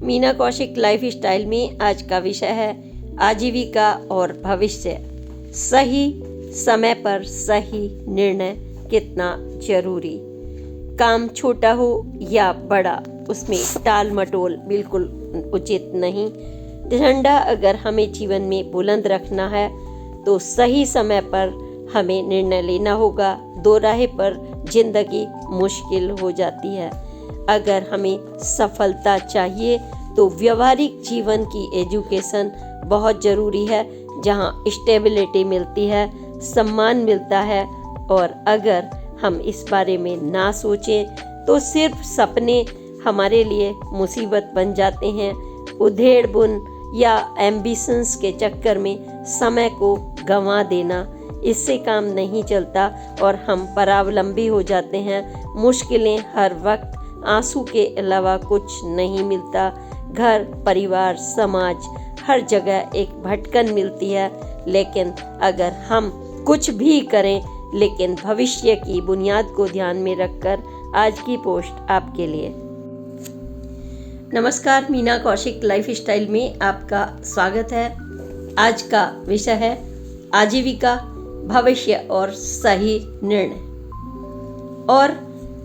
Meena Kaushik life style में आज का विषय है आजीविका और भविष्य। सही समय पर सही निर्णय कितना जरूरी। काम छोटा हो या बड़ा, उसमें टाल मटोल बिल्कुल उचित नहीं। झंडा अगर हमें जीवन में बुलंद रखना है तो सही समय पर हमें निर्णय लेना होगा। दो राह पर जिंदगी मुश्किल हो जाती है। अगर हमें सफलता चाहिए तो व्यवहारिक जीवन की एजुकेशन बहुत ज़रूरी है, जहां स्टेबिलिटी मिलती है, सम्मान मिलता है। और अगर हम इस बारे में ना सोचें तो सिर्फ सपने हमारे लिए मुसीबत बन जाते हैं। उधेड़ बुन या एम्बिशंस के चक्कर में समय को गंवा देना, इससे काम नहीं चलता और हम परावलंबी हो जाते हैं। मुश्किलें हर वक्त, आंसू के अलावा कुछ नहीं मिलता। घर, परिवार, समाज, हर जगह एक भटकन मिलती है। लेकिन अगर हम कुछ भी करें, लेकिन भविष्य की बुनियाद को ध्यान में रखकर, आज की पोस्ट आपके लिए। नमस्कार, मीना कौशिक लाइफ स्टाइल में आपका स्वागत है। आज का विषय है आजीविका, भविष्य और सही निर्णय। और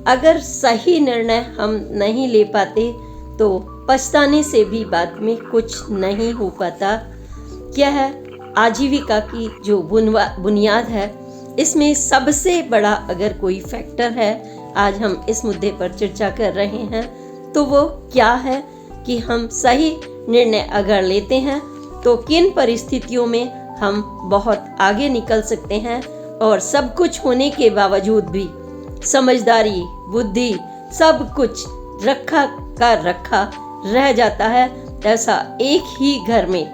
अगर सही निर्णय हम नहीं ले पाते तो पछताने से भी बाद में कुछ नहीं हो पाता। क्या है आजीविका की जो बुनियाद है, इसमें सबसे बड़ा अगर कोई फैक्टर है, आज हम इस मुद्दे पर चर्चा कर रहे हैं, तो वो क्या है कि हम सही निर्णय अगर लेते हैं तो किन परिस्थितियों में हम बहुत आगे निकल सकते हैं। और सब कुछ होने के बावजूद भी समझदारी, बुद्धि, सब कुछ रखा का रखा रह जाता है। ऐसा एक ही घर में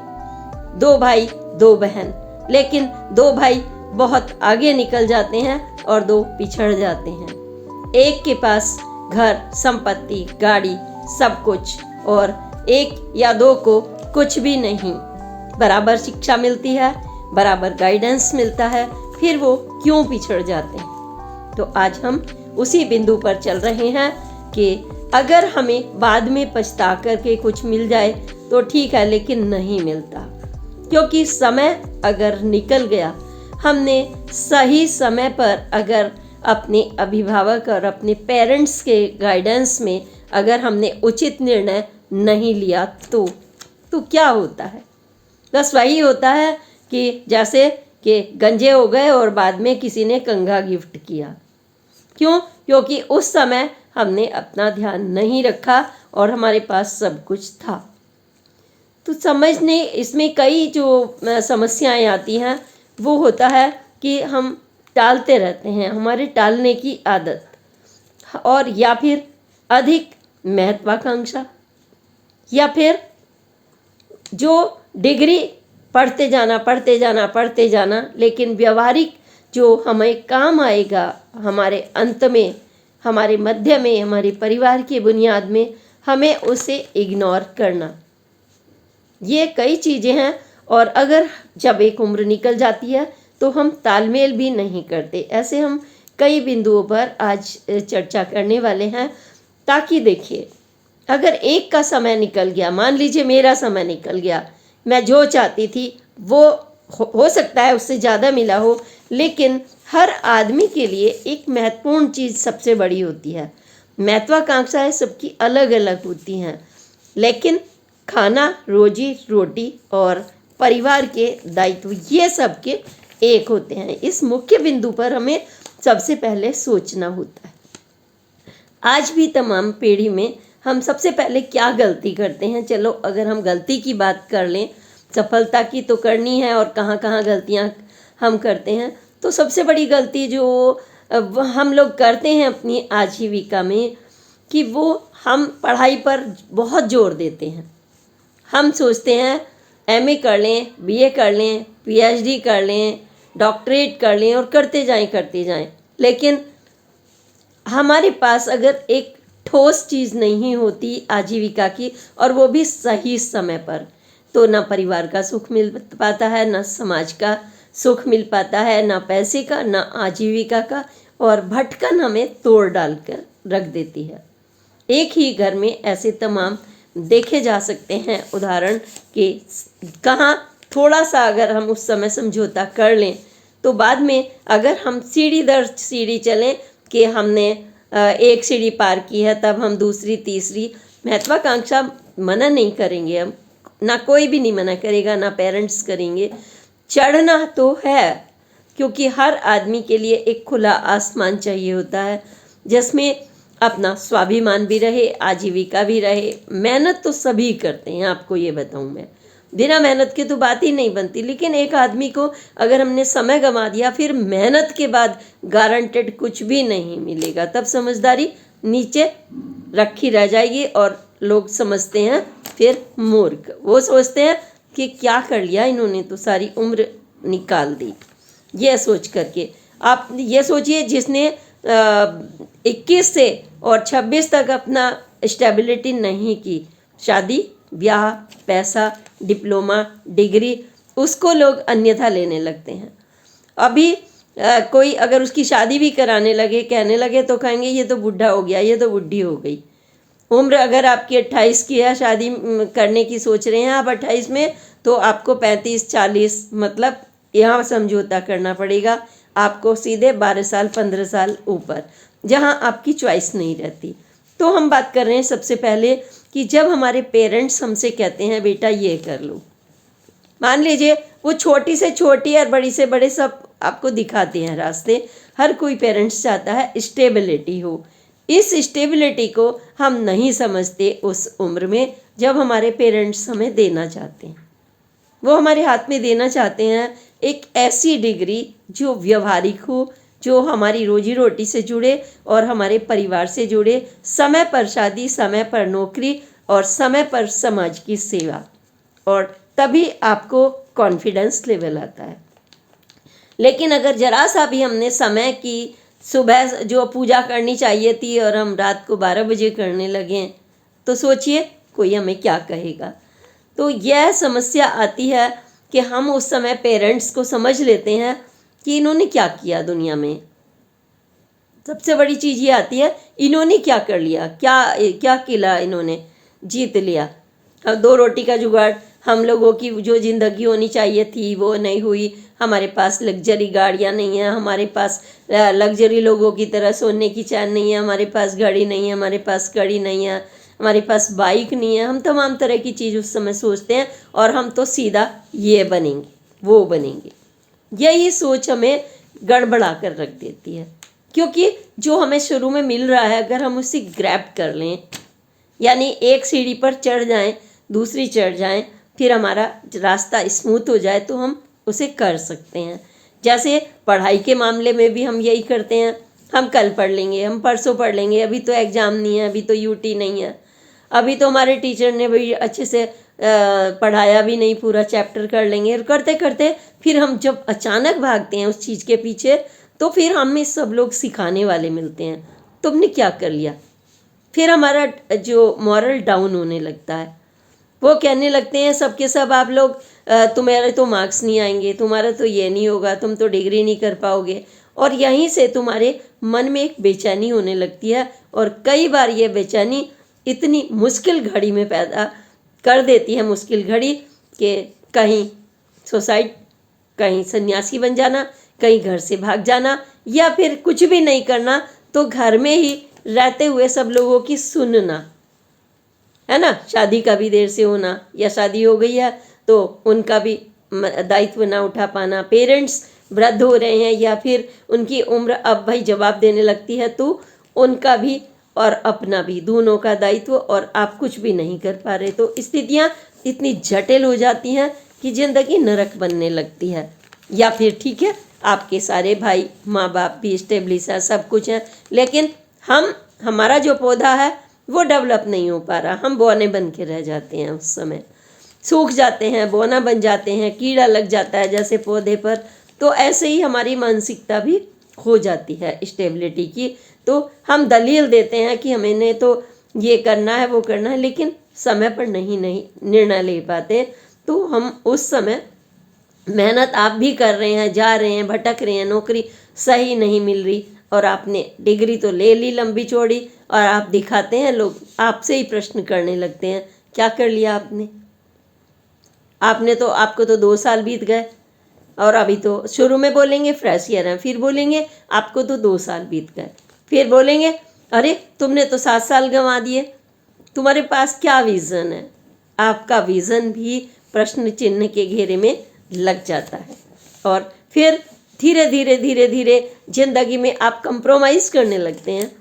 दो भाई दो बहन, लेकिन दो भाई बहुत आगे निकल जाते हैं और दो पिछड़ जाते हैं। एक के पास घर, संपत्ति, गाड़ी, सब कुछ, और एक या दो को कुछ भी नहीं। बराबर शिक्षा मिलती है, बराबर गाइडेंस मिलता है, फिर वो क्यों पिछड़ जाते हैं। तो आज हम उसी बिंदु पर चल रहे हैं कि अगर हमें बाद में पछता करके कुछ मिल जाए तो ठीक है, लेकिन नहीं मिलता। क्योंकि समय अगर निकल गया, हमने सही समय पर अगर अपने अभिभावक और अपने पेरेंट्स के गाइडेंस में अगर हमने उचित निर्णय नहीं लिया तो क्या होता है? बस वही होता है कि जैसे कि गंजे हो गए और बाद में किसी ने कंघा गिफ्ट किया। क्यों? क्योंकि उस समय हमने अपना ध्यान नहीं रखा और हमारे पास सब कुछ था। तो समझने इसमें कई जो समस्याएं आती हैं, वो होता है कि हम टालते रहते हैं, हमारे टालने की आदत, और या फिर अधिक महत्वाकांक्षा, या फिर जो डिग्री पढ़ते जाना, लेकिन व्यवहारिक जो हमें काम आएगा हमारे अंत में, हमारे मध्य में, हमारे परिवार की बुनियाद में, हमें उसे इग्नोर करना। ये कई चीज़ें हैं। और अगर जब एक उम्र निकल जाती है तो हम तालमेल भी नहीं करते। ऐसे हम कई बिंदुओं पर आज चर्चा करने वाले हैं, ताकि देखिए, अगर एक का समय निकल गया, मान लीजिए मेरा समय निकल गया, मैं जो चाहती थी वो हो सकता है उससे ज़्यादा मिला हो, लेकिन हर आदमी के लिए एक महत्वपूर्ण चीज़ सबसे बड़ी होती है। महत्वाकांक्षाएं सबकी अलग अलग होती हैं, लेकिन खाना, रोजी रोटी और परिवार के दायित्व, ये सब के एक होते हैं। इस मुख्य बिंदु पर हमें सबसे पहले सोचना होता है। आज भी तमाम पीढ़ी में हम सबसे पहले क्या गलती करते हैं? चलो, अगर हम गलती की बात कर लें, सफलता की तो करनी है, और कहाँ कहाँ गलतियाँ हम करते हैं, तो सबसे बड़ी गलती जो हम लोग करते हैं अपनी आजीविका में, कि वो हम पढ़ाई पर बहुत जोर देते हैं। हम सोचते हैं एमए कर लें, बीए कर लें, पीएचडी कर लें, डॉक्टरेट कर लें, और करते जाएं। लेकिन हमारे पास अगर एक ठोस चीज़ नहीं होती आजीविका की, और वो भी सही समय पर, तो ना परिवार का सुख मिल पाता है, ना समाज का सुख मिल पाता है, ना पैसे का, ना आजीविका का, और भटकन हमें तोड़ डाल कर रख देती है। एक ही घर में ऐसे तमाम देखे जा सकते हैं उदाहरण कि कहाँ थोड़ा सा अगर हम उस समय समझौता कर लें तो बाद में अगर हम सीढ़ी दर सीढ़ी चलें कि हमने एक सीढ़ी पार की है तब हम दूसरी तीसरी, महत्वाकांक्षा मना नहीं करेंगे हम, ना कोई भी नहीं मना करेगा, ना पेरेंट्स करेंगे। चढ़ना तो है, क्योंकि हर आदमी के लिए एक खुला आसमान चाहिए होता है जिसमें अपना स्वाभिमान भी रहे, आजीविका भी रहे। मेहनत तो सभी करते हैं, आपको ये बताऊं मैं, बिना मेहनत के तो बात ही नहीं बनती। लेकिन एक आदमी को अगर हमने समय गंवा दिया, फिर मेहनत के बाद गारंटेड कुछ भी नहीं मिलेगा, तब समझदारी नीचे रखी रह जाएगी और लोग समझते हैं फिर मूर्ख। वो सोचते हैं कि क्या कर लिया इन्होंने, तो सारी उम्र निकाल दी। ये सोच करके आप ये सोचिए, जिसने 21 से और 26 तक अपना स्टेबिलिटी नहीं की, शादी ब्याह, पैसा, डिप्लोमा, डिग्री, उसको लोग अन्यथा लेने लगते हैं। अभी कोई अगर उसकी शादी भी कराने लगे, कहने लगे, तो कहेंगे ये तो बूढ़ा हो गया, ये तो बुढ़ी हो गई। उम्र अगर आपकी 28 की है, शादी करने की सोच रहे हैं आप 28 में, तो आपको 35-40 मतलब यहाँ समझौता करना पड़ेगा आपको, सीधे 12 साल 15 साल ऊपर, जहाँ आपकी चॉइस नहीं रहती। तो हम बात कर रहे हैं सबसे पहले कि जब हमारे पेरेंट्स हमसे कहते हैं बेटा ये कर लो, मान लीजिए वो छोटी से छोटी और बड़ी से बड़े सब आपको दिखाते हैं रास्ते। हर कोई पेरेंट्स चाहता है स्टेबिलिटी हो। इस स्टेबिलिटी को हम नहीं समझते उस उम्र में जब हमारे पेरेंट्स हमें देना चाहते हैं। वो हमारे हाथ में देना चाहते हैं एक ऐसी डिग्री जो व्यवहारिक हो, जो हमारी रोजी रोटी से जुड़े और हमारे परिवार से जुड़े, समय पर शादी, समय पर नौकरी और समय पर समाज की सेवा, और तभी आपको कॉन्फिडेंस लेवल आता है। लेकिन अगर जरा सा भी हमने समय की, सुबह जो पूजा करनी चाहिए थी और हम रात को 12 बजे करने लगे, तो सोचिए कोई हमें क्या कहेगा। तो यह समस्या आती है कि हम उस समय पेरेंट्स को समझ लेते हैं कि इन्होंने क्या किया दुनिया में। सबसे बड़ी चीज़ ये आती है, इन्होंने क्या कर लिया, क्या किला इन्होंने जीत लिया। अब 2 रोटी का जुगाड़, हम लोगों की जो ज़िंदगी होनी चाहिए थी वो नहीं हुई। हमारे पास लग्जरी गाड़ियाँ नहीं हैं, हमारे पास लग्जरी लोगों की तरह सोने की चैन नहीं है, हमारे पास घड़ी नहीं है, हमारे पास कड़ी नहीं है, हमारे पास बाइक नहीं है। हम तमाम तरह की चीज़ उस समय सोचते हैं और हम तो सीधा ये बनेंगे वो बनेंगे। यही सोच हमें गड़बड़ा कर रख देती है, क्योंकि जो हमें शुरू में मिल रहा है अगर हम उसे ग्रैब कर लें, यानी एक सीढ़ी पर चढ़ जाएं, दूसरी चढ़ जाएं, फिर हमारा रास्ता स्मूथ हो जाए, तो हम उसे कर सकते हैं। जैसे पढ़ाई के मामले में भी हम यही करते हैं, हम कल पढ़ लेंगे, हम परसों पढ़ लेंगे, अभी तो एग्ज़ाम नहीं है, अभी तो यूटी नहीं है, अभी तो हमारे टीचर ने भी अच्छे से पढ़ाया भी नहीं, पूरा चैप्टर कर लेंगे। और करते करते फिर हम जब अचानक भागते हैं उस चीज़ के पीछे, तो फिर हमें सब लोग सिखाने वाले मिलते हैं, तुमने क्या कर लिया। फिर हमारा जो मॉरल डाउन होने लगता है। वो कहने लगते हैं सबके सब, आप लोग तुम्हारे तो मार्क्स नहीं आएंगे, तुम्हारा तो ये नहीं होगा, तुम तो डिग्री नहीं कर पाओगे। और यहीं से तुम्हारे मन में एक बेचैनी होने लगती है, और कई बार ये बेचैनी इतनी मुश्किल घड़ी में पैदा कर देती है, मुश्किल घड़ी कि कहीं सुसाइड, कहीं सन्यासी बन जाना, कहीं घर से भाग जाना, या फिर कुछ भी नहीं करना, तो घर में ही रहते हुए सब लोगों की सुनना, है ना। शादी का भी देर से होना, या शादी हो गई है तो उनका भी दायित्व ना उठा पाना, पेरेंट्स वृद्ध हो रहे हैं या फिर उनकी उम्र अब भाई जवाब देने लगती है, तो उनका भी और अपना भी, दोनों का दायित्व, और आप कुछ भी नहीं कर पा रहे। तो स्थितियाँ इतनी जटिल हो जाती हैं कि ज़िंदगी नरक बनने लगती है। या फिर ठीक है, आपके सारे भाई माँ बाप भी स्टेब्लिश है, सब कुछ है, लेकिन हमारा जो पौधा है वो डेवलप नहीं हो पा रहा, हम बौने बन के रह जाते हैं, उस समय सूख जाते हैं, बौना बन जाते हैं, कीड़ा लग जाता है जैसे पौधे पर। तो ऐसे ही हमारी मानसिकता भी हो जाती है स्टेबिलिटी की। तो हम दलील देते हैं कि हमें तो ये करना है वो करना है, लेकिन समय पर नहीं निर्णय ले पाते। तो हम उस समय मेहनत आप भी कर रहे हैं, जा रहे हैं, भटक रहे हैं, नौकरी सही नहीं मिल रही, और आपने डिग्री तो ले ली लंबी चौड़ी, और आप दिखाते हैं, लोग आपसे ही प्रश्न करने लगते हैं क्या कर लिया आपने? आपको तो 2 साल बीत गए, और अभी तो शुरू में बोलेंगे फ्रेश ईयर है, फिर बोलेंगे आपको तो 2 साल बीत गए, फिर बोलेंगे अरे तुमने तो 7 साल गंवा दिए। तुम्हारे पास क्या विज़न है? आपका विज़न भी प्रश्न चिन्ह के घेरे में लग जाता है, और फिर धीरे धीरे जिंदगी में आप कंप्रोमाइज़ करने लगते हैं।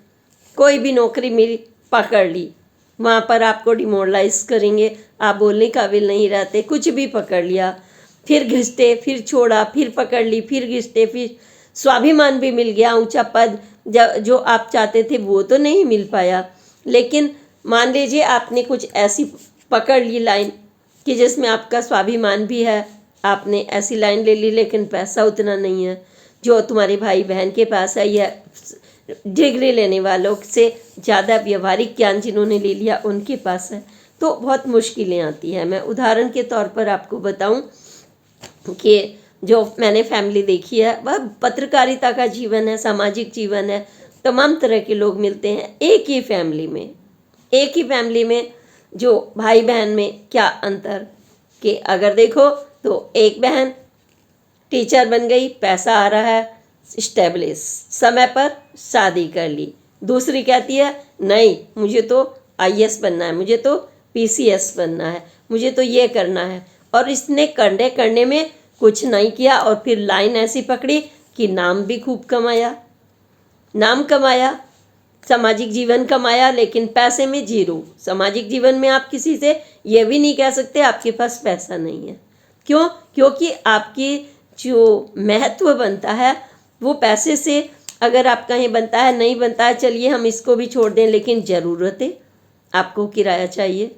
कोई भी नौकरी मिली, पकड़ ली, वहाँ पर आपको डिमोरलाइज करेंगे, आप बोलने काबिल नहीं रहते, कुछ भी पकड़ लिया, फिर घिसटे, फिर छोड़ा, फिर पकड़ ली, फिर घिसटे, फिर स्वाभिमान भी मिल गया, ऊंचा पद जो आप चाहते थे वो तो नहीं मिल पाया, लेकिन मान लीजिए आपने कुछ ऐसी पकड़ ली लाइन कि जिसमें आपका स्वाभिमान भी है, आपने ऐसी लाइन ले ली, लेकिन पैसा उतना नहीं है जो तुम्हारे भाई बहन के पास है, या डिग्री लेने वालों से ज़्यादा व्यवहारिक ज्ञान जिन्होंने ले लिया उनके पास है, तो बहुत मुश्किलें आती हैं। मैं उदाहरण के तौर पर आपको बताऊं कि जो मैंने फैमिली देखी है वह पत्रकारिता का जीवन है, सामाजिक जीवन है, तमाम तरह के लोग मिलते हैं एक ही फैमिली में जो भाई बहन में क्या अंतर कि अगर देखो तो एक बहन टीचर बन गई, पैसा आ रहा है, स्टेब्लिश, समय पर शादी कर ली, दूसरी कहती है नहीं मुझे तो आईएएस बनना है, मुझे तो पीसीएस बनना है, मुझे तो ये करना है, और इसने करने में कुछ नहीं किया, और फिर लाइन ऐसी पकड़ी कि नाम भी खूब कमाया, सामाजिक जीवन कमाया, लेकिन पैसे में जीरो। सामाजिक जीवन में आप किसी से ये भी नहीं कह सकते आपके पास पैसा नहीं है। क्यों? क्योंकि आपकी जो महत्व बनता है वो पैसे से, अगर आप कहीं बनता है नहीं बनता है चलिए हम इसको भी छोड़ दें, लेकिन ज़रूरतें, आपको किराया चाहिए,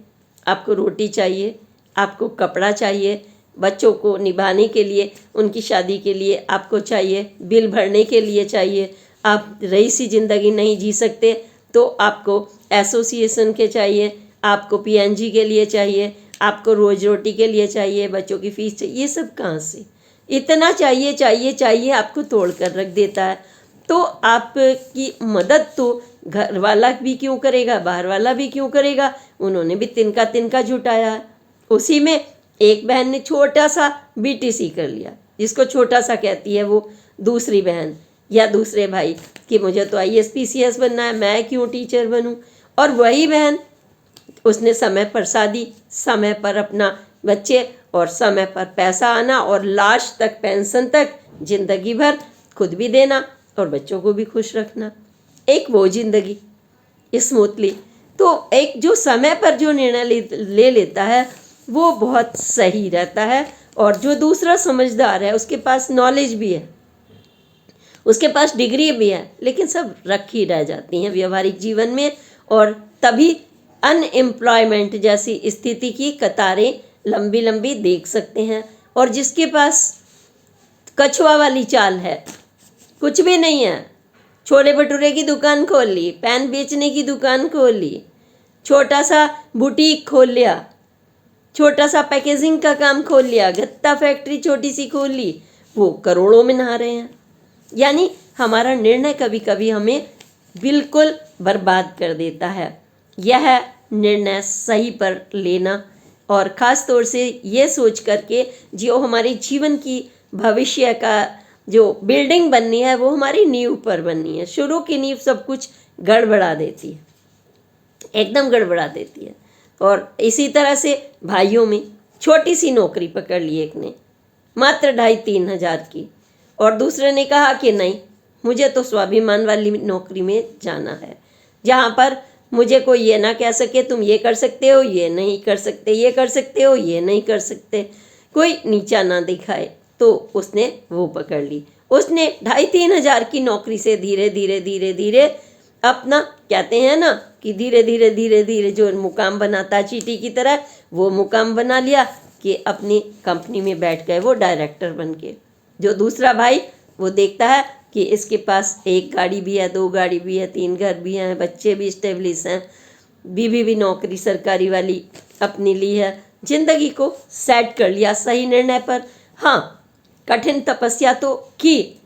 आपको रोटी चाहिए, आपको कपड़ा चाहिए, बच्चों को निभाने के लिए, उनकी शादी के लिए आपको चाहिए, बिल भरने के लिए चाहिए, आप रईसी ज़िंदगी नहीं जी सकते तो आपको एसोसिएशन के चाहिए, आपको पीएनजी के लिए चाहिए, आपको रोज़ रोटी के लिए चाहिए, बच्चों की फीस चाहिए, ये सब कहाँ से? इतना चाहिए आपको तोड़ कर रख देता है। तो आपकी मदद तो घर वाला भी क्यों करेगा, बाहर वाला भी क्यों करेगा, उन्होंने भी तिनका जुटाया है। उसी में एक बहन ने छोटा सा बीटीसी कर लिया, जिसको छोटा सा कहती है वो दूसरी बहन या दूसरे भाई कि मुझे तो आईएएस पीसीएस बनना है, मैं क्यों टीचर बनूं। और वही बहन, उसने समय पर शादी, समय पर अपना बच्चे, और समय पर पैसा आना, और लास्ट तक पेंशन तक जिंदगी भर खुद भी देना और बच्चों को भी खुश रखना। एक वो जिंदगी स्मूथली। तो एक जो समय पर जो निर्णय ले लेता है वो बहुत सही रहता है, और जो दूसरा समझदार है उसके पास नॉलेज भी है, उसके पास डिग्री भी है, लेकिन सब रखी रह जाती हैं व्यवहारिक जीवन में, और तभी अनएम्प्लॉयमेंट जैसी स्थिति की कतारें लंबी लंबी देख सकते हैं। और जिसके पास कछुआ वाली चाल है, कुछ भी नहीं है, छोले भटूरे की दुकान खोल ली, पेन बेचने की दुकान खोल ली, छोटा सा बुटीक खोल लिया, छोटा सा पैकेजिंग का काम खोल लिया, गत्ता फैक्ट्री छोटी सी खोल ली, वो करोड़ों में नहा रहे हैं। यानी हमारा निर्णय कभी कभी हमें बिल्कुल बर्बाद कर देता है। यह निर्णय सही पर लेना, और ख़ास तौर से ये सोच करके जो हमारे जीवन की भविष्य का जो बिल्डिंग बननी है वो हमारी नींव पर बननी है। शुरू की नींव सब कुछ गड़बड़ा देती है, एकदम गड़बड़ा देती है। और इसी तरह से भाइयों में छोटी सी नौकरी पकड़ ली एक ने, मात्र 2,500-3 हज़ार की, और दूसरे ने कहा कि नहीं मुझे तो स्वाभिमान वाली नौकरी में जाना है, जहाँ पर मुझे कोई ये ना कह सके तुम ये कर सकते हो, ये नहीं कर सकते, ये कर सकते हो, ये नहीं कर सकते, कोई नीचा ना दिखाए। तो उसने वो पकड़ ली। उसने 2,500-3 हज़ार की नौकरी से धीरे धीरे अपना, कहते हैं ना कि धीरे धीरे जो मुकाम बनाता है चींटी की तरह, वो मुकाम बना लिया कि अपनी कंपनी में बैठ गए वो डायरेक्टर बन के। जो दूसरा भाई वो देखता है कि इसके पास 1 गाड़ी भी है, 2 गाड़ी भी है, 3 घर भी हैं, बच्चे भी स्टेब्लिश हैं, बीवी भी नौकरी सरकारी वाली अपनी ली है, जिंदगी को सेट कर लिया सही निर्णय पर। हाँ, कठिन तपस्या तो की,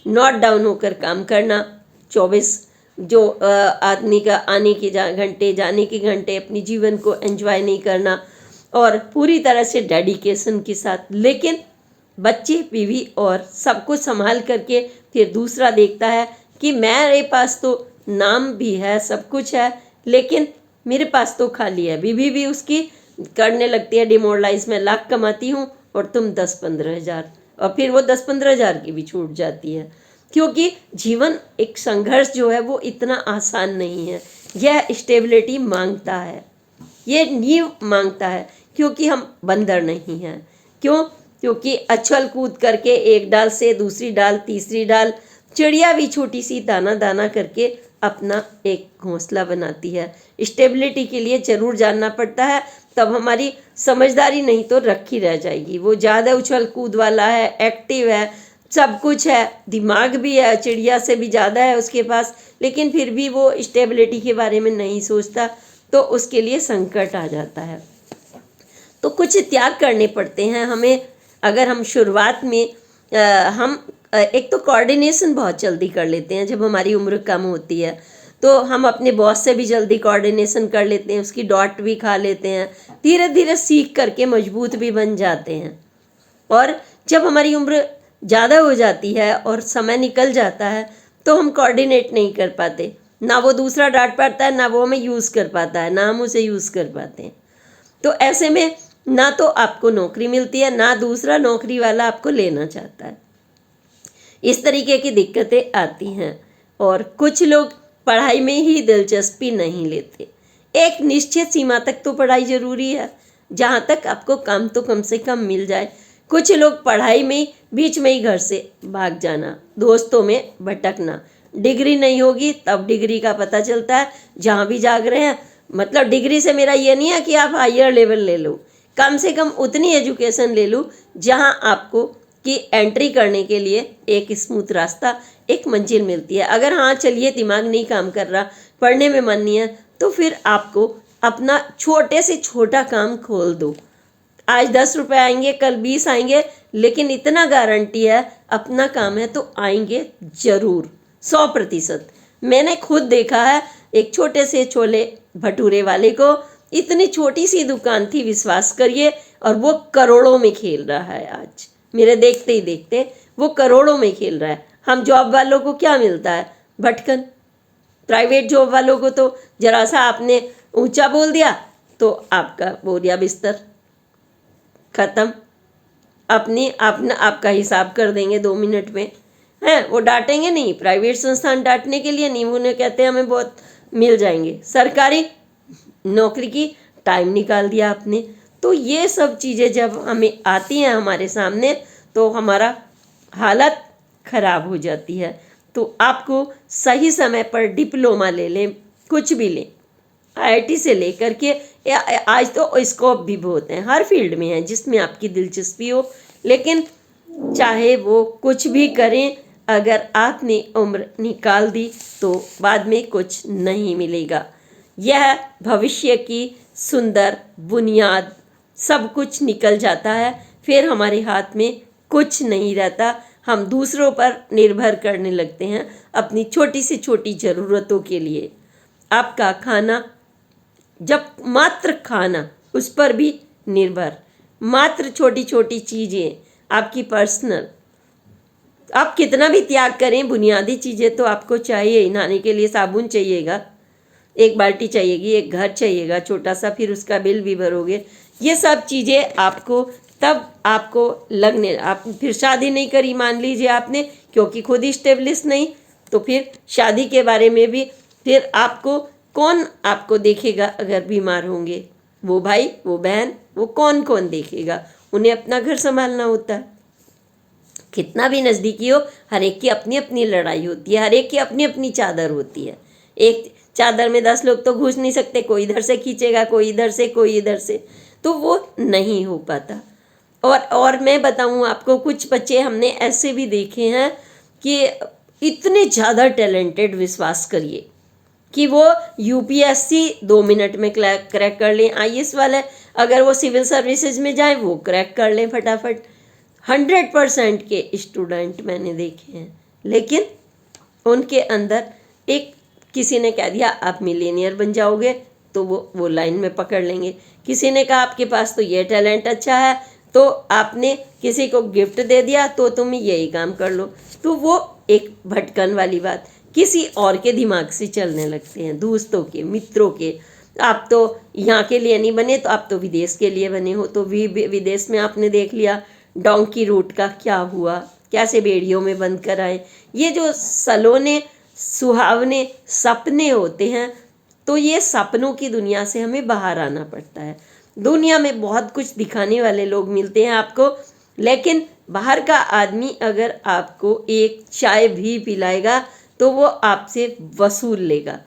नॉट डाउन होकर काम करना, 24 जो आदमी का आने के घंटे जाने के घंटे अपनी जीवन को एंजॉय नहीं करना और पूरी तरह से डेडिकेशन के साथ, लेकिन बच्चे बीवी और सब कुछ संभाल करके फिर दूसरा देखता है कि मेरे पास तो नाम भी है, सब कुछ है, लेकिन मेरे पास तो खाली है। बीवी भी उसकी करने लगती है डिमोरलाइज, मैं लाख कमाती हूँ और तुम 10-15 हज़ार, और फिर वो 10-15 हज़ार की भी छूट जाती है, क्योंकि जीवन एक संघर्ष जो है वो इतना आसान नहीं है। यह स्टेबिलिटी मांगता है, ये नींव मांगता है, क्योंकि हम बंदर नहीं हैं। क्यों? क्योंकि अछल कूद करके एक डाल से दूसरी डाल, तीसरी डाल, चिड़िया भी छोटी सी दाना दाना करके अपना एक घोंसला बनाती है। स्टेबिलिटी के लिए जरूर जानना पड़ता है, तब हमारी समझदारी नहीं तो रखी रह जाएगी। वो ज़्यादा उछल कूद वाला है, एक्टिव है, सब कुछ है, दिमाग भी है, चिड़िया से भी ज़्यादा है उसके पास, लेकिन फिर भी वो स्टेबिलिटी के बारे में नहीं सोचता, तो उसके लिए संकट आ जाता है। तो कुछ त्याग करने पड़ते हैं हमें। अगर हम शुरुआत में हम एक तो कोऑर्डिनेशन बहुत जल्दी कर लेते हैं, जब हमारी उम्र कम होती है तो हम अपने बॉस से भी जल्दी कोऑर्डिनेशन कर लेते हैं, उसकी डॉट भी खा लेते हैं, धीरे धीरे सीख करके मजबूत भी बन जाते हैं। और जब हमारी उम्र ज़्यादा हो जाती है और समय निकल जाता है तो हम कोऑर्डिनेट नहीं कर पाते, ना वो दूसरा डांट पाता है, ना वो हमें यूज़ कर पाता है, ना हम उसे यूज़ कर पाते हैं। तो ऐसे में ना तो आपको नौकरी मिलती है, ना दूसरा नौकरी वाला आपको लेना चाहता है। इस तरीके की दिक्कतें आती हैं और कुछ लोग पढ़ाई में ही दिलचस्पी नहीं लेते। एक निश्चित सीमा तक तो पढ़ाई ज़रूरी है, जहाँ तक आपको काम तो कम से कम मिल जाए। कुछ लोग पढ़ाई में बीच में ही घर से भाग जाना, दोस्तों में भटकना, डिग्री नहीं होगी तब डिग्री का पता चलता है, जहाँ भी जाग रहे हैं। मतलब डिग्री से मेरा ये नहीं है कि आप हायर लेवल ले लो, कम से कम उतनी एजुकेशन ले लो जहाँ आपको कि एंट्री करने के लिए एक स्मूथ रास्ता, एक मंजिल मिलती है। अगर हाँ चलिए दिमाग नहीं काम कर रहा, पढ़ने में मन नहीं है, तो फिर आपको अपना छोटे से छोटा काम खोल दो। आज 10 रुपये आएंगे, कल 20 आएंगे, लेकिन इतना गारंटी है अपना काम है तो आएंगे ज़रूर, 100%। मैंने खुद देखा है, एक छोटे से छोले भटूरे वाले को इतनी छोटी सी दुकान थी, विश्वास करिए, और वो करोड़ों में खेल रहा है। आज मेरे देखते ही देखते वो करोड़ों में खेल रहा है। हम जॉब वालों को क्या मिलता है? भटकन। प्राइवेट जॉब वालों को तो जरा सा आपने ऊंचा बोल दिया तो आपका बोरिया बिस्तर खत्म, आपका हिसाब कर देंगे 2 मिनट में। हैं, वो डांटेंगे नहीं, प्राइवेट संस्थान डांटने के लिए नहीं, उन्हें कहते हैं हमें बहुत मिल जाएंगे। सरकारी नौकरी की टाइम निकाल दिया आपने। तो ये सब चीज़ें जब हमें आती हैं हमारे सामने तो हमारा हालत ख़राब हो जाती है। तो आपको सही समय पर डिप्लोमा ले लें, कुछ भी लें, IIT से लेकर के आज तो स्कोप भी बहुत हैं, हर फील्ड में है जिसमें आपकी दिलचस्पी हो। लेकिन चाहे वो कुछ भी करें, अगर आपने उम्र निकाल दी तो बाद में कुछ नहीं मिलेगा। यह भविष्य की सुंदर बुनियाद, सब कुछ निकल जाता है, फिर हमारे हाथ में कुछ नहीं रहता। हम दूसरों पर निर्भर करने लगते हैं अपनी छोटी से छोटी ज़रूरतों के लिए। आपका खाना, जब मात्र खाना, उस पर भी निर्भर, मात्र छोटी छोटी चीज़ें आपकी पर्सनल, आप कितना भी त्याग करें, बुनियादी चीज़ें तो आपको चाहिए ही। नहाने के लिए साबुन चाहिएगा, एक बाल्टी चाहिएगी, एक घर चाहिएगा छोटा सा, फिर उसका बिल भी भरोगे। ये सब चीज़ें आपको तब आपको लगने, आप फिर शादी नहीं करी मान लीजिए आपने, क्योंकि खुद ही स्टेब्लिश नहीं, तो फिर शादी के बारे में भी फिर आपको कौन आपको देखेगा? अगर बीमार होंगे वो भाई, वो बहन, वो कौन कौन देखेगा? उन्हें अपना घर संभालना होता है। कितना भी नज़दीकी हो, हर एक की अपनी अपनी लड़ाई होती है, हर एक की अपनी अपनी चादर होती है। एक चादर में 10 लोग तो घुस नहीं सकते, कोई इधर से खींचेगा, कोई इधर से, कोई इधर से, तो वो नहीं हो पाता। और मैं बताऊं आपको, कुछ बच्चे हमने ऐसे भी देखे हैं कि इतने ज़्यादा टैलेंटेड, विश्वास करिए, कि वो UPSC 2 मिनट में क्रैक कर लें। IAS वाले अगर वो सिविल सर्विसेज में जाए वो क्रैक कर लें फटाफट। 100% के स्टूडेंट मैंने देखे हैं, लेकिन उनके अंदर एक किसी ने कह दिया आप मिलीनियर बन जाओगे, तो वो लाइन में पकड़ लेंगे। किसी ने कहा आपके पास तो ये टैलेंट अच्छा है, तो आपने किसी को गिफ्ट दे दिया तो तुम यही काम कर लो। तो वो एक भटकन वाली बात किसी और के दिमाग से चलने लगते हैं, दोस्तों के, मित्रों के। आप तो यहाँ के लिए नहीं बने, तो आप तो विदेश के लिए बने हो। तो विदेश में आपने देख लिया डोंकी रूट का क्या हुआ, कैसे बेड़ियों में बंद कर आए। ये जो सलोने सुहावने सपने होते हैं, तो ये सपनों की दुनिया से हमें बाहर आना पड़ता है। दुनिया में बहुत कुछ दिखाने वाले लोग मिलते हैं आपको, लेकिन बाहर का आदमी अगर आपको एक चाय भी पिलाएगा तो वो आपसे वसूल लेगा।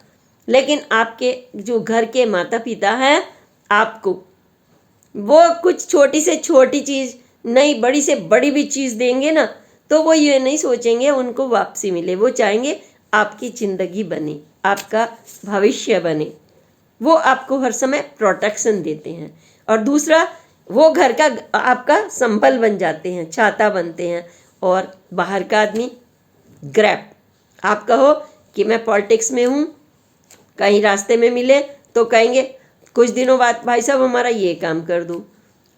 लेकिन आपके जो घर के माता पिता हैं, आपको वो कुछ छोटी से छोटी चीज़ नहीं, बड़ी से बड़ी भी चीज़ देंगे ना, तो वो ये नहीं सोचेंगे उनको वापसी मिले। वो चाहेंगे आपकी ज़िंदगी बने, आपका भविष्य बने। वो आपको हर समय प्रोटेक्शन देते हैं। और दूसरा, वो घर का आपका संबल बन जाते हैं, छाता बनते हैं। और बाहर का आदमी ग्रैब, आप कहो कि मैं पॉलिटिक्स में हूँ, कहीं रास्ते में मिले तो कहेंगे कुछ दिनों बाद भाई साहब हमारा ये काम कर दो।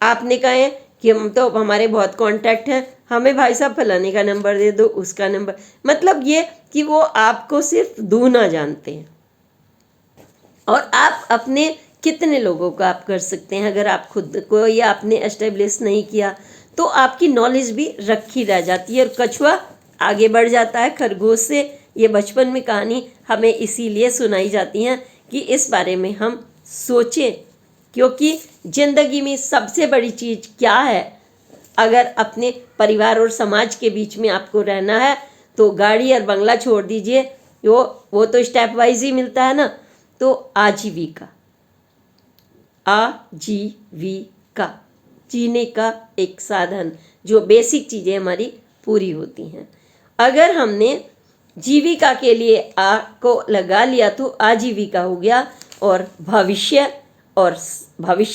आपने कहे कि हम तो हमारे बहुत कांटेक्ट हैं, हमें भाई साहब फलाने का नंबर दे दो, उसका नंबर। मतलब ये कि वो आपको सिर्फ दूना जानते हैं। और आप अपने कितने लोगों को आप कर सकते हैं, अगर आप खुद को या आपने एस्टेब्लिश नहीं किया तो आपकी नॉलेज भी रखी रह जाती है। और कछुआ आगे बढ़ जाता है खरगोश से। ये बचपन में कहानी हमें इसीलिए सुनाई जाती हैं कि इस बारे में हम सोचें, क्योंकि ज़िंदगी में सबसे बड़ी चीज़ क्या है। अगर अपने परिवार और समाज के बीच में आपको रहना है तो गाड़ी और बंगला छोड़ दीजिए, वो तो स्टेप वाइज ही मिलता है ना। तो आजीविका, आजीविका जीने का एक साधन, जो बेसिक चीज़ें हमारी पूरी होती हैं। अगर हमने जीविका के लिए आ को लगा लिया तो आजीविका हो गया। और भविष्य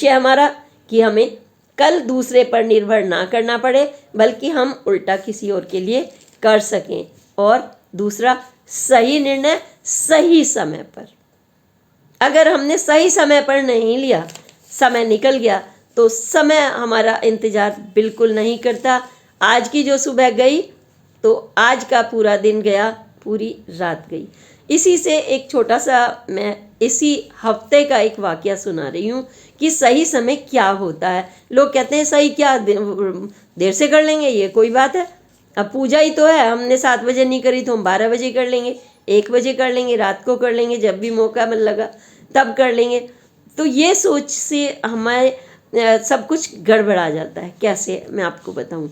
हमारा कि हमें कल दूसरे पर निर्भर ना करना पड़े, बल्कि हम उल्टा किसी और के लिए कर सकें। और दूसरा, सही निर्णय सही समय पर। अगर हमने सही समय पर नहीं लिया, समय निकल गया, तो समय हमारा इंतज़ार बिल्कुल नहीं करता। आज की जो सुबह गई तो आज का पूरा दिन गया, पूरी रात गई। इसी से एक छोटा सा मैं इसी हफ्ते का एक वाकया सुना रही हूँ कि सही समय क्या होता है। लोग कहते हैं सही क्या, देर से कर लेंगे, ये कोई बात है। अब पूजा ही तो है, हमने 7 बजे नहीं करी तो हम 12 बजे कर लेंगे, 1 बजे कर लेंगे, रात को कर लेंगे, जब भी मौका मिल लगा तब कर लेंगे। तो ये सोच से हमारे सब कुछ गड़बड़ा जाता है। कैसे, मैं आपको बताऊं।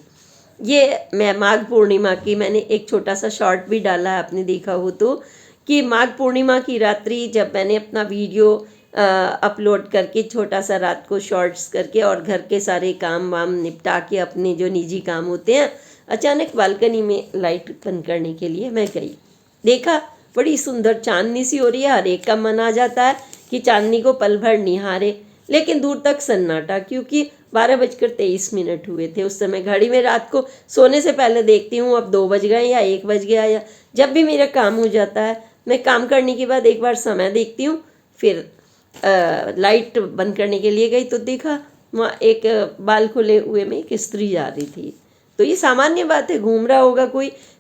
ये मैं माघ पूर्णिमा की मैंने एक छोटा सा शॉर्ट भी डाला है, आपने देखा हो तो, कि माघ पूर्णिमा की रात्रि जब मैंने अपना वीडियो अपलोड करके छोटा सा रात को शॉर्ट्स करके और घर के सारे काम वाम निपटा के अपने जो निजी काम होते हैं, अचानक बालकनी में लाइट बंद करने के लिए मैं गई। देखा बड़ी सुंदर चांदनी सी हो रही है, हर एक का मन आ जाता है कि चांदनी को पल भर निहारे। लेकिन दूर तक सन्नाटा, क्योंकि 12:23 हुए थे उस समय। घड़ी में रात को सोने से पहले देखती हूँ अब 2 बज गए या 1 बज गया, या जब भी मेरा काम हो जाता है मैं काम करने के बाद एक बार समय देखती हूँ। फिर लाइट बंद करने के लिए गई तो देखा वहाँ एक बाल खुले हुए में एक स्त्री जा रही थी। तो ये सामान्य बात है, घूम रहा होगा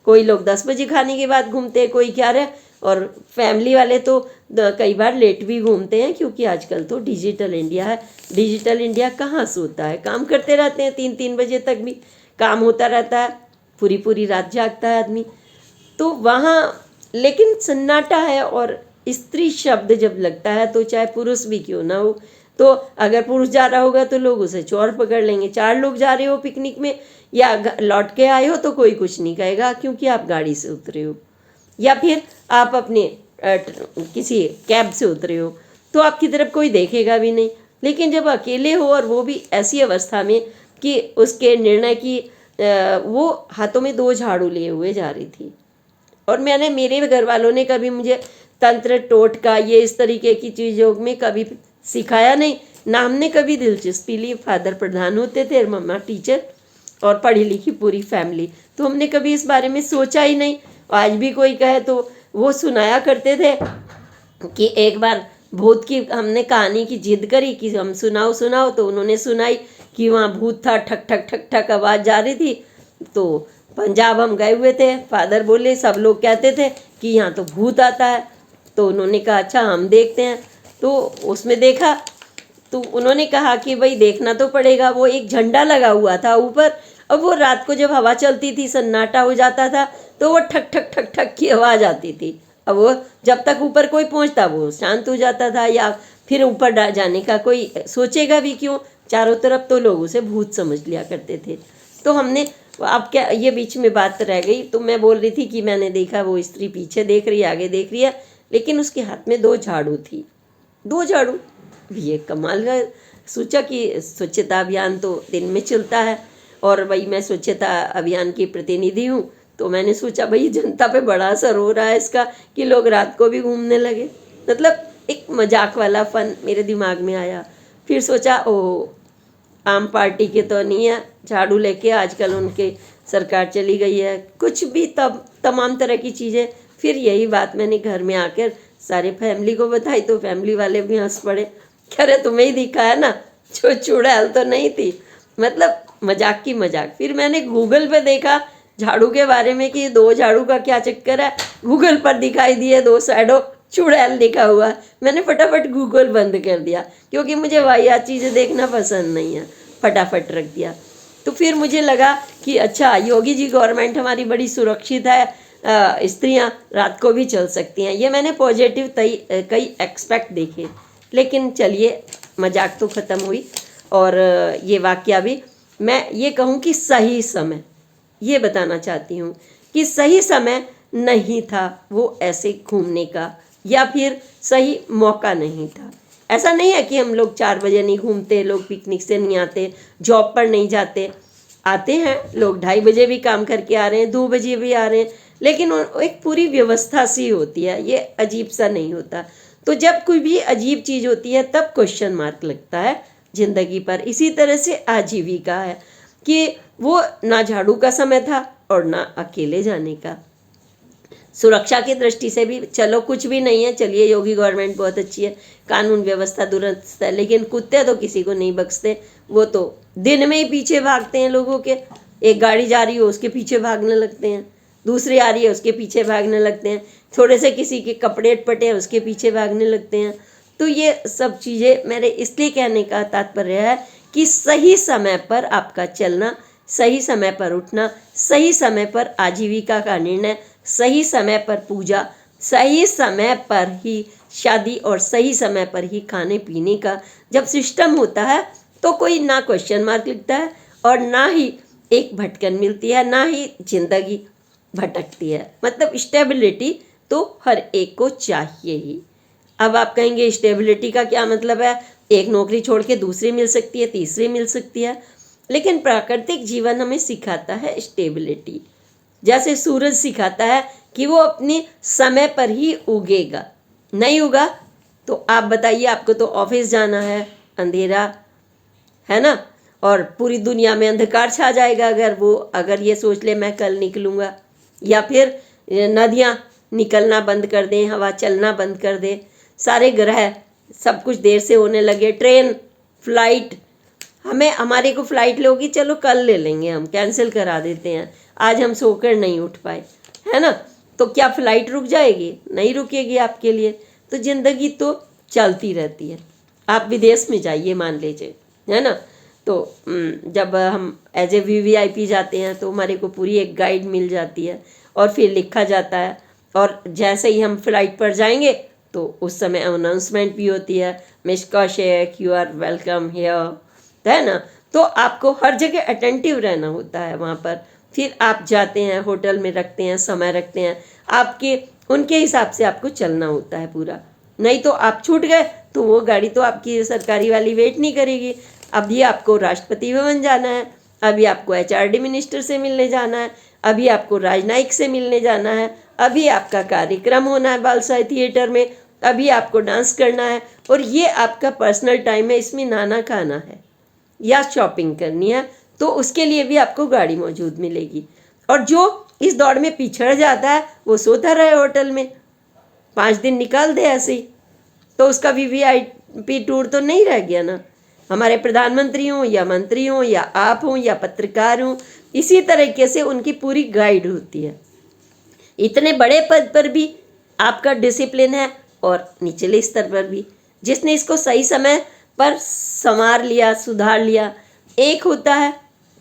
कोई लोग 10 बजे खाने के बाद घूमते हैं, कोई क्या रहा। और फैमिली वाले तो कई बार लेट भी घूमते हैं, क्योंकि आजकल तो डिजिटल इंडिया है। डिजिटल इंडिया कहाँ सोता है, काम करते रहते हैं, 3-3 बजे तक भी काम होता रहता है, पूरी रात जागता है आदमी। तो वहाँ लेकिन सन्नाटा है। और स्त्री शब्द जब लगता है तो चाहे पुरुष भी क्यों ना हो, तो अगर पुरुष जा रहा होगा तो लोग उसे चोर पकड़ लेंगे। 4 लोग जा रहे हो पिकनिक में या लौट के आए हो तो कोई कुछ नहीं कहेगा, क्योंकि आप गाड़ी से उतरे हो, या फिर आप अपने किसी कैब से उतरे हो तो आपकी तरफ कोई देखेगा भी नहीं। लेकिन जब अकेले हो, और वो भी ऐसी अवस्था में कि उसके निर्णय की वो हाथों में 2 झाड़ू लिए हुए जा रही थी। और मेरे घर वालों ने कभी मुझे तंत्र टोटका ये इस तरीके की चीज़ों में कभी सिखाया नहीं, ना हमने कभी दिलचस्पी ली। फादर प्रधान होते थे, मम्मा टीचर, और पढ़ी लिखी पूरी फैमिली, तो हमने कभी इस बारे में सोचा ही नहीं। आज भी कोई कहे तो वो सुनाया करते थे कि एक बार भूत की हमने कहानी की जिद करी कि हम सुनाओ सुनाओ, तो उन्होंने सुनाई कि वहाँ भूत था, ठक ठक ठक ठक आवाज़ जा रही थी। तो पंजाब हम गए हुए थे, फादर बोले सब लोग कहते थे कि यहाँ तो भूत आता है। तो उन्होंने कहा अच्छा हम देखते हैं। तो उसमें देखा तो उन्होंने कहा कि भाई देखना तो पड़ेगा। वो एक झंडा लगा हुआ था ऊपर, अब वो रात को जब हवा चलती थी सन्नाटा हो जाता था तो वो ठक ठक ठक ठक की आवाज़ आती थी। अब वो जब तक ऊपर कोई पहुंचता वो शांत हो जाता था, या फिर ऊपर जाने का कोई सोचेगा भी क्यों, चारों तरफ तो लोग उसे भूत समझ लिया करते थे। तो हमने अब क्या, ये बीच में बात रह गई। तो मैं बोल रही थी कि मैंने देखा वो स्त्री पीछे देख रही है, आगे देख रही है, लेकिन उसके हाथ में 2 झाड़ू थी, 2 झाड़ू। ये कमाल का। सोचा कि स्वच्छता अभियान तो दिन में चलता है और भाई मैं स्वच्छता अभियान की प्रतिनिधि हूँ, तो मैंने सोचा भाई जनता पे बड़ा असर हो रहा है इसका कि लोग रात को भी घूमने लगे। मतलब एक मजाक वाला फन मेरे दिमाग में आया। फिर सोचा ओ आम पार्टी के तो नहीं है झाड़ू लेके, आजकल उनके सरकार चली गई है, कुछ भी तब तमाम तरह की चीज़ें। फिर यही बात मैंने घर में आकर सारे फैमिली को बताई तो फैमिली वाले भी हंस पड़े, कह रहे तुम्हें ही दिखा है ना, जो चुड़ैल तो नहीं थी। मतलब मजाक की मजाक। फिर मैंने गूगल पे देखा झाड़ू के बारे में कि 2 झाड़ू का क्या चक्कर है। गूगल पर दिखाई दिए 2 शैडो चुड़ैल लिखा हुआ। मैंने फटाफट गूगल बंद कर दिया क्योंकि मुझे वाहियात चीज़ें देखना पसंद नहीं है, फटाफट रख दिया। तो फिर मुझे लगा कि अच्छा योगी जी गवर्नमेंट हमारी बड़ी सुरक्षित है, स्त्रियां रात को भी चल सकती हैं। ये मैंने पॉजिटिव कई एक्सपेक्ट देखे। लेकिन चलिए मजाक तो ख़त्म हुई। और ये वाकया भी मैं ये कहूँ कि सही समय, ये बताना चाहती हूँ कि सही समय नहीं था वो ऐसे घूमने का, या फिर सही मौका नहीं था। ऐसा नहीं है कि हम लोग 4 बजे नहीं घूमते, लोग पिकनिक से नहीं आते, जॉब पर नहीं जाते, आते हैं लोग, 2:30 बजे भी काम करके आ रहे हैं, 2 बजे भी आ रहे हैं, लेकिन एक पूरी व्यवस्था सी होती है, ये अजीब सा नहीं होता। तो जब कोई भी अजीब चीज़ होती है तब क्वेश्चन मार्क लगता है जिंदगी पर। इसी तरह से आजीविका है कि वो ना झाड़ू का समय था और ना अकेले जाने का। सुरक्षा की दृष्टि से भी चलो कुछ भी नहीं है, चलिए योगी गवर्नमेंट बहुत अच्छी है, कानून व्यवस्था दुरुस्त है, लेकिन कुत्ते तो किसी को नहीं बख्शते। वो तो दिन में ही पीछे भागते हैं लोगों के। एक गाड़ी जा रही हो उसके पीछे भागने लगते हैं, दूसरी आ रही है उसके पीछे भागने लगते हैं, थोड़े से किसी के कपड़े अटपटे हैं उसके पीछे भागने लगते हैं। तो ये सब चीज़ें मेरे इसलिए कहने का तात्पर्य है कि सही समय पर आपका चलना, सही समय पर उठना, सही समय पर आजीविका का निर्णय, सही समय पर पूजा, सही समय पर ही शादी और सही समय पर ही खाने पीने का जब सिस्टम होता है तो कोई ना क्वेश्चन मार्क लिखता है और ना ही एक भटकन मिलती है, ना ही जिंदगी भटकती है। मतलब स्टेबिलिटी तो हर एक को चाहिए ही। अब आप कहेंगे स्टेबिलिटी का क्या मतलब है, एक नौकरी छोड़ के दूसरी मिल सकती है, तीसरी मिल सकती है, लेकिन प्राकृतिक जीवन हमें सिखाता है स्टेबिलिटी। जैसे सूरज सिखाता है कि वो अपने समय पर ही उगेगा, नहीं उगा तो आप बताइए, आपको तो ऑफिस जाना है, अंधेरा है ना, और पूरी दुनिया में अंधकार छा जाएगा अगर ये सोच ले मैं कल निकलूँगा। या फिर नदियाँ निकलना बंद कर दें, हवा चलना बंद कर दे, सारे ग्रह सब कुछ देर से होने लगे, ट्रेन फ्लाइट, हमारे को फ्लाइट लोगी, चलो कल ले लेंगे, हम कैंसिल करा देते हैं, आज हम सोकर नहीं उठ पाए, है ना, तो क्या फ्लाइट रुक जाएगी? नहीं रुकेगी आपके लिए। तो ज़िंदगी तो चलती रहती है। आप विदेश में जाइए मान लीजिए, है ना, तो जब हम एज ए VVIP जाते हैं तो हमारे को पूरी एक गाइड मिल जाती है और फिर लिखा जाता है, और जैसे ही हम फ्लाइट पर जाएंगे तो उस समय अनाउंसमेंट भी होती है, miss Kaushik you are welcome here, है ना। तो आपको हर जगह अटेंटिव रहना होता है वहाँ पर। फिर आप जाते हैं, होटल में रखते हैं, समय रखते हैं, आपके उनके हिसाब से आपको चलना होता है पूरा। नहीं तो आप छूट गए तो वो गाड़ी तो आपकी सरकारी वाली वेट नहीं करेगी। अभी आपको राष्ट्रपति भवन जाना है, अभी आपको HRD मिनिस्टर से मिलने जाना है, अभी आपको राजनायिक से मिलने जाना है, अभी आपका कार्यक्रम होना है बालसाई थिएटर में, अभी आपको डांस करना है, और ये आपका पर्सनल टाइम है, इसमें नाना खाना है या शॉपिंग करनी है, तो उसके लिए भी आपको गाड़ी मौजूद मिलेगी। और जो इस दौड़ में पिछड़ जाता है वो सोता रहे होटल में, 5 दिन निकाल दे ऐसे ही, तो उसका वीवीआईपी टूर तो नहीं रह गया ना। हमारे प्रधानमंत्री हों या मंत्री हों या आप हों या पत्रकार हों, इसी तरीके से उनकी पूरी गाइड होती है। इतने बड़े पद पर भी आपका डिसिप्लिन है और निचले स्तर पर भी। जिसने इसको सही समय पर संवार लिया, सुधार लिया। एक होता है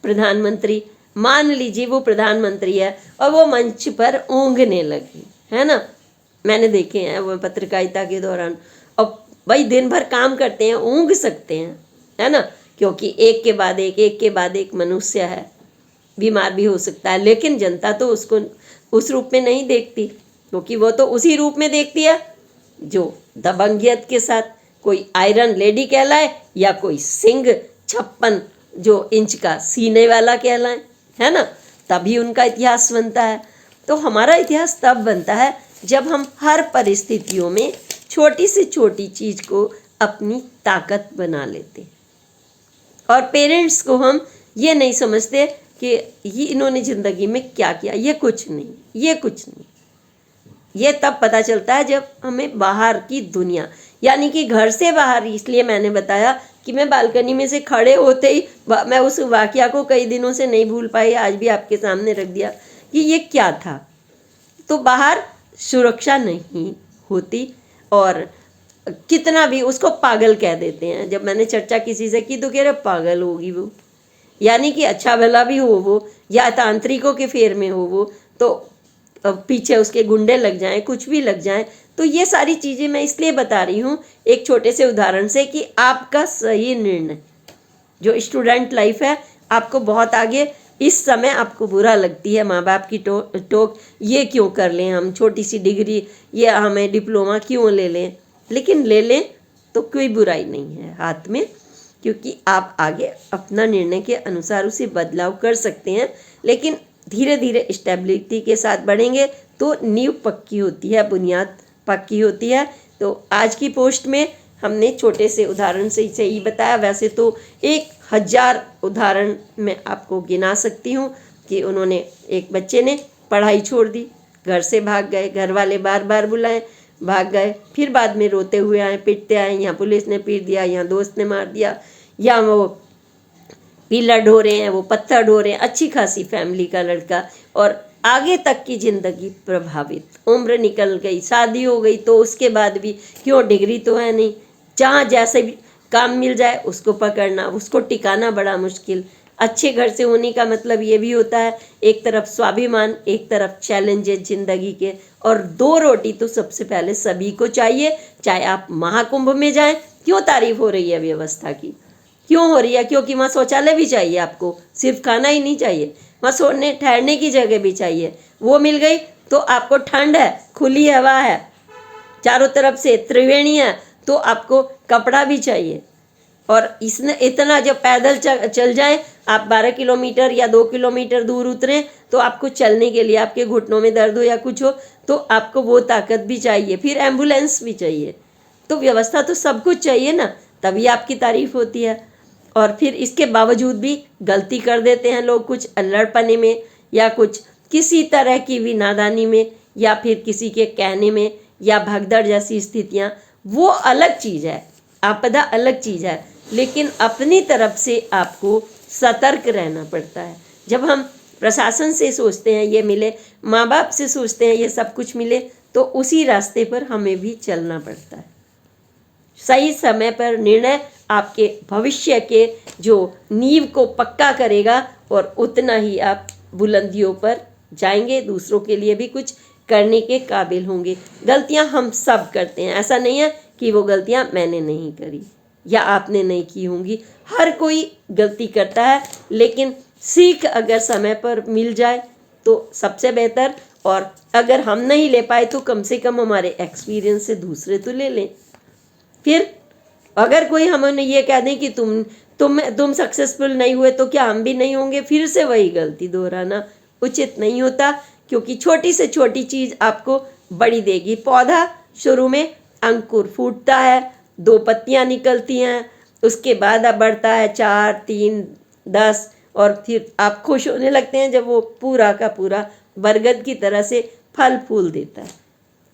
प्रधानमंत्री, मान लीजिए वो प्रधानमंत्री है और वो मंच पर ऊँघने लगे, है ना, मैंने देखे हैं वो पत्रकारिता के दौरान। और भाई दिन भर काम करते हैं, ऊँघ सकते हैं, है ना, क्योंकि एक के बाद एक मनुष्य है, बीमार भी हो सकता है, लेकिन जनता तो उसको उस रूप में नहीं देखती, क्योंकि वो तो उसी रूप में देखती है जो दबंगियत के साथ, कोई आयरन लेडी कहलाए या कोई सिंह 56 जो इंच का सीने वाला कहलाए, है ना, तभी उनका इतिहास बनता है। तो हमारा इतिहास तब बनता है जब हम हर परिस्थितियों में छोटी से छोटी चीज़ को अपनी ताकत बना लेते हैं। और पेरेंट्स को हम ये नहीं समझते कि ये इन्होंने ज़िंदगी में क्या किया, ये कुछ नहीं। ये तब पता चलता है जब हमें बाहर की दुनिया, यानी कि घर से बाहर, इसलिए मैंने बताया कि मैं बालकनी में से खड़े होते ही मैं उस वाकया को कई दिनों से नहीं भूल पाई, आज भी आपके सामने रख दिया कि ये क्या था। तो बाहर सुरक्षा नहीं होती और कितना भी उसको पागल कह देते हैं। जब मैंने चर्चा किसी से की तो कह रहे पागल होगी वो, यानी कि अच्छा भला भी हो वो, या तांत्रिकों के फेर में हो वो, तो पीछे उसके गुंडे लग जाएं, कुछ भी लग जाएं। तो ये सारी चीज़ें मैं इसलिए बता रही हूँ एक छोटे से उदाहरण से कि आपका सही निर्णय, जो स्टूडेंट लाइफ है, आपको बहुत आगे, इस समय आपको बुरा लगती है माँ बाप की टोक, ये क्यों कर लें हम, छोटी सी डिग्री, ये हमें डिप्लोमा क्यों ले लें, लेकिन ले लें तो कोई बुराई नहीं है हाथ में, क्योंकि आप आगे अपना निर्णय के अनुसार उसे बदलाव कर सकते हैं। लेकिन धीरे धीरे स्टेबिलिटी के साथ बढ़ेंगे तो नींव पक्की होती है, बुनियाद पक्की होती है। तो आज की पोस्ट में हमने छोटे से उदाहरण से ही बताया, वैसे तो 1000 उदाहरण मैं आपको गिना सकती हूँ कि उन्होंने, एक बच्चे ने पढ़ाई छोड़ दी, घर से भाग गए, घर वाले बार बार बुलाए, भाग गए, फिर बाद में रोते हुए आए, पिटते आए, यहाँ पुलिस ने पीट दिया, यहाँ दोस्त ने मार दिया, या वो पिलर ढो रहे हैं, वो पत्थर ढो रहे हैं, अच्छी खासी फैमिली का लड़का, और आगे तक की ज़िंदगी प्रभावित, उम्र निकल गई, शादी हो गई, तो उसके बाद भी क्यों, डिग्री तो है नहीं, जहाँ जैसे भी काम मिल जाए उसको पकड़ना, उसको टिकाना बड़ा मुश्किल। अच्छे घर से होने का मतलब ये भी होता है, एक तरफ स्वाभिमान, एक तरफ चैलेंजेस ज़िंदगी के, और 2 रोटी तो सबसे पहले सभी को चाहिए। चाहे आप महाकुंभ में जाएं, क्यों तारीफ हो रही है व्यवस्था की, क्यों हो रही है, क्योंकि वहाँ शौचालय भी चाहिए, आपको सिर्फ खाना ही नहीं चाहिए, वहाँ सोने ठहरने की जगह भी चाहिए। वो मिल गई तो आपको ठंड है, खुली हवा है, चारों तरफ से त्रिवेणी है, तो आपको कपड़ा भी चाहिए। और इसने इतना, जब पैदल चल जाएं आप 12 किलोमीटर या 2 किलोमीटर दूर उतरें, तो आपको चलने के लिए, आपके घुटनों में दर्द हो या कुछ हो, तो आपको वो ताकत भी चाहिए, फिर एम्बुलेंस भी चाहिए। तो व्यवस्था तो सब कुछ चाहिए ना, तभी आपकी तारीफ होती है। और फिर इसके बावजूद भी गलती कर देते हैं लोग, कुछ अल्लड़पने में, या कुछ किसी तरह की भी नादानी में, या फिर किसी के कहने में, या भगदड़ जैसी स्थितियाँ, वो अलग चीज़ है, आपदा अलग चीज़ है। लेकिन अपनी तरफ से आपको सतर्क रहना पड़ता है। जब हम प्रशासन से सोचते हैं ये मिले, माँ बाप से सोचते हैं ये सब कुछ मिले, तो उसी रास्ते पर हमें भी चलना पड़ता है। सही समय पर निर्णय आपके भविष्य के जो नींव को पक्का करेगा, और उतना ही आप बुलंदियों पर जाएंगे, दूसरों के लिए भी कुछ करने के काबिल होंगे। गलतियां हम सब करते हैं, ऐसा नहीं है कि वो गलतियां मैंने नहीं करी या आपने नहीं की होंगी, हर कोई गलती करता है। लेकिन सीख अगर समय पर मिल जाए तो सबसे बेहतर, और अगर हम नहीं ले पाए तो कम से कम हमारे एक्सपीरियंस से दूसरे तो ले लें। फिर अगर कोई हमें ये कह दें कि तुम सक्सेसफुल नहीं हुए तो क्या हम भी नहीं होंगे, फिर से वही गलती दोहराना उचित नहीं होता, क्योंकि छोटी से छोटी चीज़ आपको बड़ी देगी। पौधा शुरू में अंकुर फूटता है, 2 पत्तियां निकलती हैं, उसके बाद अब बढ़ता है 4, 3, 10, और फिर आप खुश होने लगते हैं जब वो पूरा का पूरा बरगद की तरह से फल फूल देता है।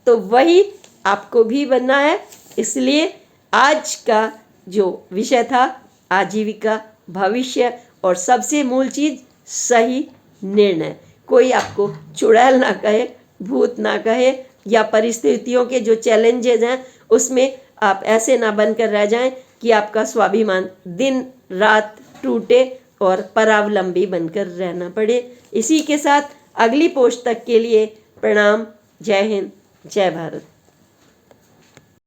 तो वही आपको भी बनना है। इसलिए आज का जो विषय था आजीविका, भविष्य और सबसे मूल चीज़ सही निर्णय। कोई आपको चुड़ैल ना कहे, भूत ना कहे, या परिस्थितियों के जो चैलेंजेस हैं उसमें आप ऐसे ना बनकर रह जाएं कि आपका स्वाभिमान दिन रात टूटे और परावलंबी बनकर रहना पड़े। इसी के साथ अगली पोस्ट तक के लिए प्रणाम। जय हिंद, जय भारत।